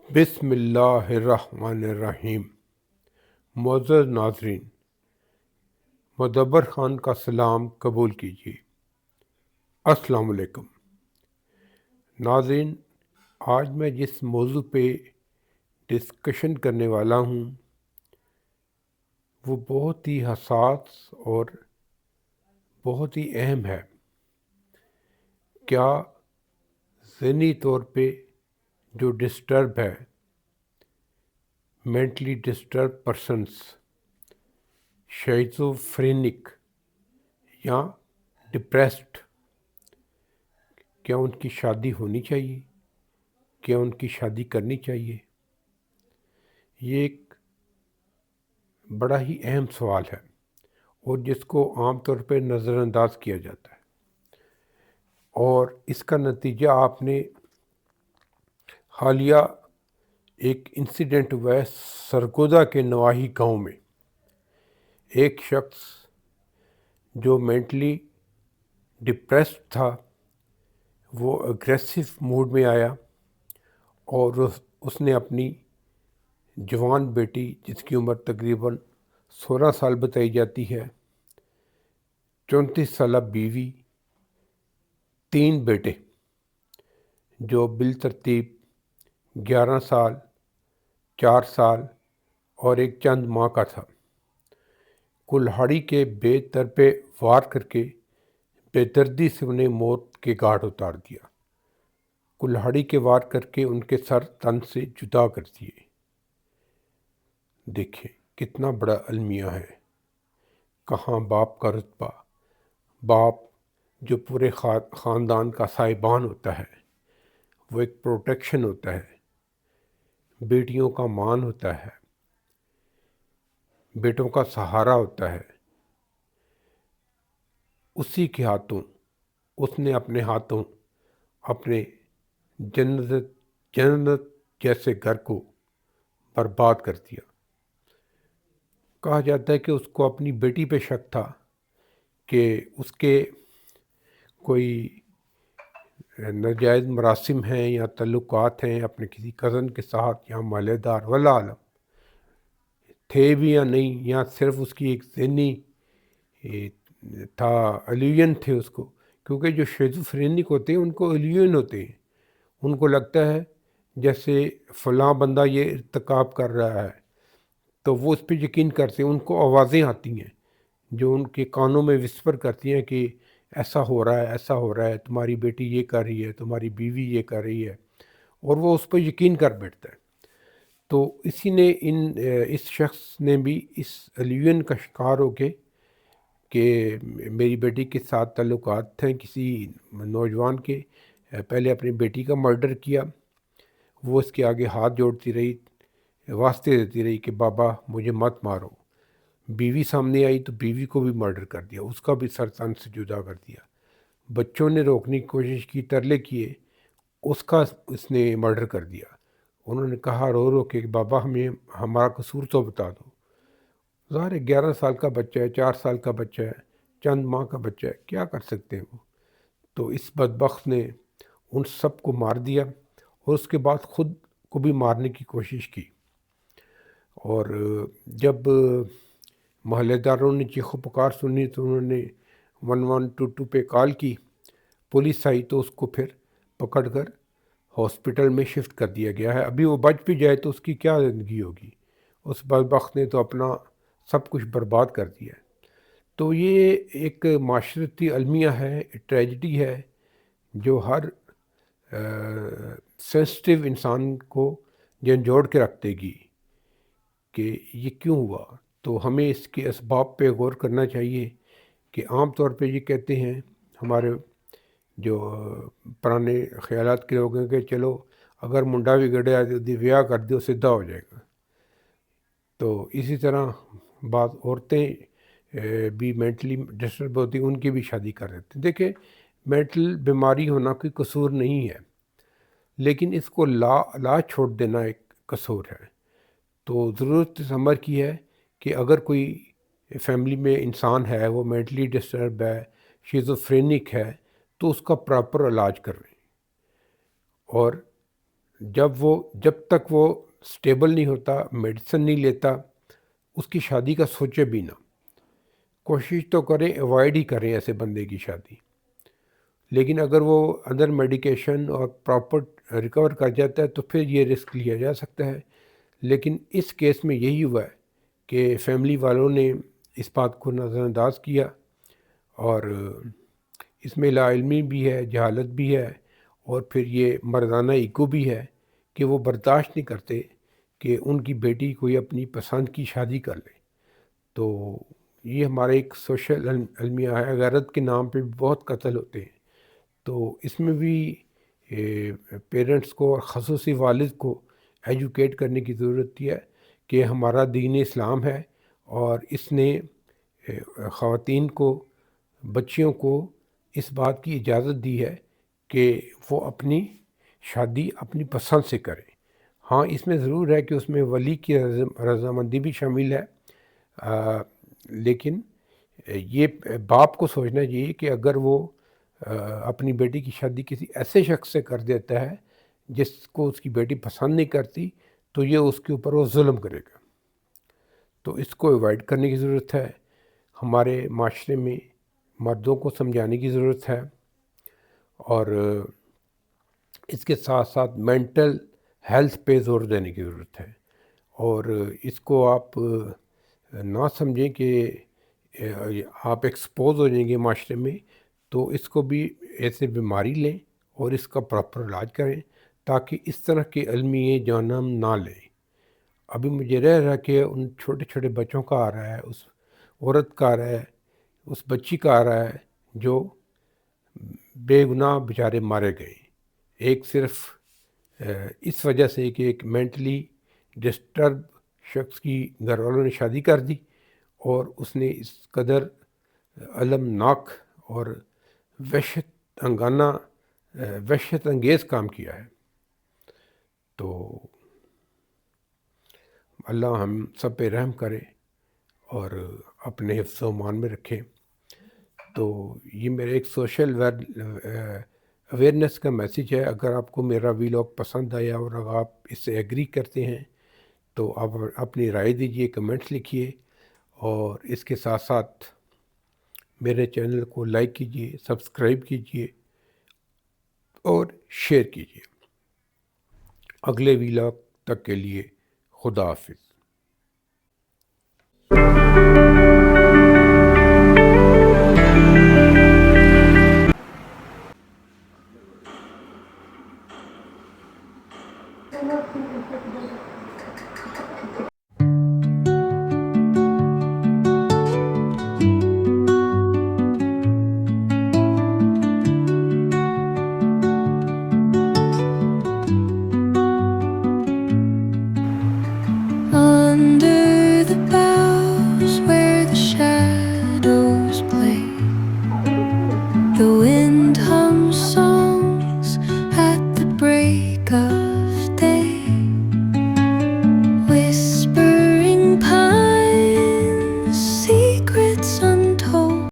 بسم اللہ الرحمن الرحیم۔ معزز ناظرین، مدبر خان کا سلام قبول کیجیے۔ السلام علیکم ناظرین، آج میں جس موضوع پہ ڈسکشن کرنے والا ہوں وہ بہت ہی حساس اور بہت ہی اہم ہے۔ کیا ذہنی طور پہ جو ڈسٹرب ہے، مینٹلی ڈسٹرب پرسنس، شیزوفرینک یا ڈپریسڈ، کیا ان کی شادی ہونی چاہیے؟ کیا ان کی شادی کرنی چاہیے؟ یہ ایک بڑا ہی اہم سوال ہے اور جس کو عام طور پہ نظر انداز کیا جاتا ہے، اور اس کا نتیجہ آپ نے حالیہ ایک انسیڈنٹ ہوا ہے سرگودا کے نواحی گاؤں میں۔ ایک شخص جو مینٹلی ڈپریسڈ تھا وہ اگریسو موڈ میں آیا اور اس نے اپنی جوان بیٹی، جس کی عمر تقریباً 16 سال بتائی جاتی ہے، 34 سالہ بیوی، 3 بیٹے جو بالترتیب 11 سال، 4 سال اور ایک چند ماہ کا تھا، کلہاڑی کے بے در پہ وار کر کے بے دردی سے انہیں موت کے گھاٹ اتار دیا۔ کلہاڑی کے وار کر کے ان کے سر تن سے جدا کر دیے۔ دیکھیں کتنا بڑا المیہ ہے۔ کہاں باپ کا رتبہ، باپ جو پورے خاندان کا سائبان ہوتا ہے، وہ ایک پروٹیکشن ہوتا ہے، بیٹیوں کا مان ہوتا ہے، بیٹوں کا سہارا ہوتا ہے، اسی کے ہاتھوں اس نے اپنے ہاتھوں اپنے جنت جیسے گھر کو برباد کر دیا۔ کہا جاتا ہے کہ اس کو اپنی بیٹی پہ شک تھا کہ اس کے کوئی ناجائز مراسم ہیں یا تعلقات ہیں اپنے کسی کزن کے ساتھ یا مالے دار، واللہ عالم تھے بھی یا نہیں، یا صرف اس کی ایک ذہنی تھا، ایلیوژن تھے اس کو، کیونکہ جو شیزوفرینک ہوتے ہیں ان کو ایلیوژن ہوتے ہیں، ان کو لگتا ہے جیسے فلاں بندہ یہ ارتکاب کر رہا ہے تو وہ اس پہ یقین کرتے ہیں۔ ان کو آوازیں آتی ہیں جو ان کے کانوں میں وسپر کرتی ہیں کہ ایسا ہو رہا ہے، ایسا ہو رہا ہے، تمہاری بیٹی یہ کر رہی ہے، تمہاری بیوی یہ کر رہی ہے، اور وہ اس پہ یقین کر بیٹھتا ہے۔ تو اسی نے اس شخص نے بھی اس ایلیوژن کا شکار ہو کے کہ میری بیٹی کے ساتھ تعلقات تھے کسی نوجوان کے، پہلے اپنی بیٹی کا مرڈر کیا۔ وہ اس کے آگے ہاتھ جوڑتی رہی، واسطے دیتی رہی کہ بابا مجھے مت مارو۔ بیوی سامنے آئی تو بیوی کو بھی مرڈر کر دیا، اس کا بھی سر تن سے جدا کر دیا۔ بچوں نے روکنے کی کوشش کی، ترلے کیے، اس نے مرڈر کر دیا۔ انہوں نے کہا رو رو کہ بابا ہمیں ہمارا قصور تو بتا دو۔ ظاہر ہے 11 سال کا بچہ ہے، 4 سال کا بچہ ہے، چند ماہ کا بچہ ہے، کیا کر سکتے ہیں وہ؟ تو اس بدبخت نے ان سب کو مار دیا اور اس کے بعد خود کو بھی مارنے کی کوشش کی۔ اور جب محلے داروں نے چیخو پکار سنی تو انہوں نے 1122 پہ کال کی، پولیس آئی تو اس کو پھر پکڑ کر ہاسپٹل میں شفٹ کر دیا گیا ہے۔ ابھی وہ بچ بھی جائے تو اس کی کیا زندگی ہوگی؟ اس بدبخت نے تو اپنا سب کچھ برباد کر دیا ہے۔ تو یہ ایک معاشرتی المیہ ہے، ٹریجڈی ہے جو ہر سینسٹیو انسان کو جھنجھوڑ کے رکھ دے گی کہ یہ کیوں ہوا۔ تو ہمیں اس کے اسباب پہ غور کرنا چاہیے کہ عام طور پہ یہ کہتے ہیں ہمارے جو پرانے خیالات کے لوگ ہیں کہ چلو اگر منڈا بھی گڑیا ویاہ کر دو سدھا ہو جائے گا۔ تو اسی طرح بعض عورتیں بھی مینٹلی ڈسٹرب ہوتی ہیں، ان کی بھی شادی کر دیتے ہیں۔ دیکھیں مینٹل بیماری ہونا کوئی قصور نہیں ہے، لیکن اس کو لا چھوڑ دینا ایک قصور ہے۔ تو ضرورت اس امر کی ہے کہ اگر کوئی فیملی میں انسان ہے وہ مینٹلی ڈسٹرب ہے، شیزوفرینک ہے، تو اس کا پراپر علاج کرویں اور جب تک وہ سٹیبل نہیں ہوتا، میڈیسن نہیں لیتا، اس کی شادی کا سوچے بھی نہ، کوشش تو کریں ایوائڈ ہی کریں ایسے بندے کی شادی۔ لیکن اگر وہ اندر میڈیکیشن اور پراپر ریکور کر جاتا ہے تو پھر یہ رسک لیا جا سکتا ہے۔ لیکن اس کیس میں یہی ہوا ہے کہ فیملی والوں نے اس بات کو نظر انداز کیا، اور اس میں لا علمی بھی ہے، جہالت بھی ہے، اور پھر یہ مردانہ ایگو بھی ہے کہ وہ برداشت نہیں کرتے کہ ان کی بیٹی کوئی اپنی پسند کی شادی کر لے۔ تو یہ ہمارا ایک سوشل المیہ ہے، غیرت کے نام پہ بھی بہت قتل ہوتے ہیں۔ تو اس میں بھی پیرنٹس کو اور خصوصی والد کو ایجوکیٹ کرنے کی ضرورت ہے کہ ہمارا دین اسلام ہے، اور اس نے خواتین کو، بچیوں کو اس بات کی اجازت دی ہے کہ وہ اپنی شادی اپنی پسند سے کریں۔ ہاں، اس میں ضرور ہے کہ اس میں ولی کی رضامندی بھی شامل ہے، لیکن یہ باپ کو سوچنا چاہیے کہ اگر وہ اپنی بیٹی کی شادی کسی ایسے شخص سے کر دیتا ہے جس کو اس کی بیٹی پسند نہیں کرتی، تو یہ اس کے اوپر وہ ظلم کرے گا۔ تو اس کو ایوائڈ کرنے کی ضرورت ہے۔ ہمارے معاشرے میں مردوں کو سمجھانے کی ضرورت ہے، اور اس کے ساتھ ساتھ مینٹل ہیلتھ پہ زور دینے کی ضرورت ہے۔ اور اس کو آپ نہ سمجھیں کہ آپ ایکسپوز ہو جائیں گے معاشرے میں، تو اس کو بھی ایسے بیماری لیں اور اس کا پراپر علاج کریں تاکہ اس طرح کے المیے جنم نہ لیں۔ ابھی مجھے رہ رہا کہ ان چھوٹے چھوٹے بچوں کا آ رہا ہے، اس عورت کا آ رہا ہے، اس بچی کا آ رہا ہے جو بے گناہ بیچارے مارے گئے، ایک صرف اس وجہ سے کہ ایک مینٹلی ڈسٹرب شخص کی گھر والوں نے شادی کر دی، اور اس نے اس قدر المناک اور وحشت انگیز کام کیا ہے۔ تو اللہ ہم سب پہ رحم کرے اور اپنے حفظ و امان میں رکھے۔ تو یہ میرے ایک سوشل اویئرنیس کا میسیج ہے۔ اگر آپ کو میرا ویلاگ پسند آیا اور اگر آپ اس سے ایگری کرتے ہیں تو آپ اپنی رائے دیجئے، کمنٹس لکھیے، اور اس کے ساتھ ساتھ میرے چینل کو لائک کیجئے، سبسکرائب کیجئے اور شیئر کیجئے۔ اگلے ویلاگ تک کے لیے خدا حافظ۔